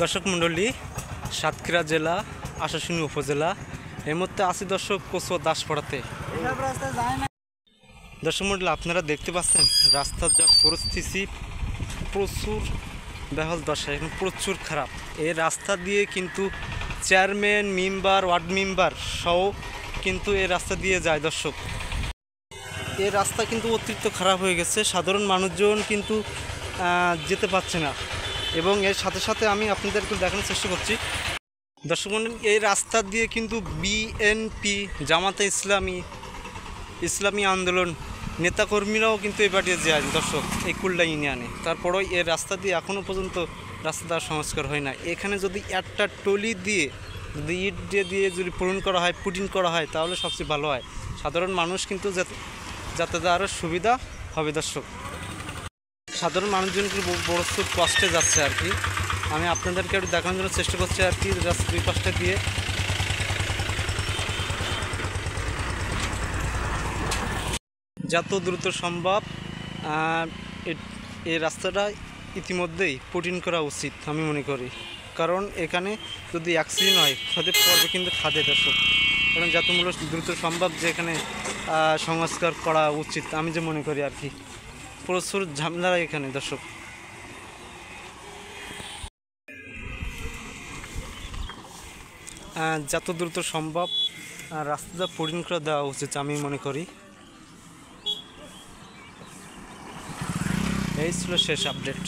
দর্শক মণ্ডলী, সাতক্ষীরা জেলা আশাশুনি উপজেলা। এই মুহূর্তে আছি দর্শক কচুয়া দাসপাড়াতে। দর্শক মণ্ডলী, আপনারা দেখতে পাচ্ছেন রাস্তার যা পরিস্থিতি, প্রচুর বেহাল দশা, এখন প্রচুর খারাপ। এই রাস্তা দিয়ে কিন্তু চেয়ারম্যান, মেম্বার, ওয়ার্ড মেম্বার সহ কিন্তু এই রাস্তা দিয়ে যায় দর্শক। এই রাস্তা কিন্তু অতিরিক্ত খারাপ হয়ে গেছে, সাধারণ মানুষজন কিন্তু যেতে পারছে না। এবং এর সাথে সাথে আমি আপনাদেরকে দেখানোর চেষ্টা করছি দর্শক মণ্ডলী, এই রাস্তা দিয়ে কিন্তু বিএনপি, জামাতে ইসলামী আন্দোলন নেতাকর্মীরাও কিন্তু এই বাড়িতে যায় দর্শক, এই কুল্লা ইউনিয়নে। তারপরেও এই রাস্তা দিয়ে এখনও পর্যন্ত রাস্তার সংস্কার হয় না। এখানে যদি একটা টলি দিয়ে যদি ইট দিয়ে যদি পূরণ করা হয়, পুটিং করা হয়, তাহলে সবচেয়ে ভালো হয়। সাধারণ মানুষ কিন্তু যাতায়াতে আরও সুবিধা হবে দর্শক। সাধারণ মানুষজন কিন্তু বড় কষ্টে যাচ্ছে আর কি। আমি আপনাদেরকে একটু দেখানোর জন্য চেষ্টা করছি আর কি, জাস্ট দুই পাশটা দিয়ে। যত দ্রুত সম্ভব এই রাস্তাটা ইতিমধ্যেই পুটিং করা উচিত আমি মনে করি। কারণ এখানে যদি অ্যাক্সিডেন্ট হয় তাদের পড়বে কিন্তু খাদে দর্শক। কারণ যত দ্রুত সম্ভব যে এখানে সংস্কার করা উচিত আমি যে মনে করি আর কি। প্রচুর ঝামেলা এখানে দর্শক। যত দ্রুত সম্ভব রাস্তাটা পুটিং করে দেওয়া উচিত আমি মনে করি। এই ছিল শেষ আপডেট।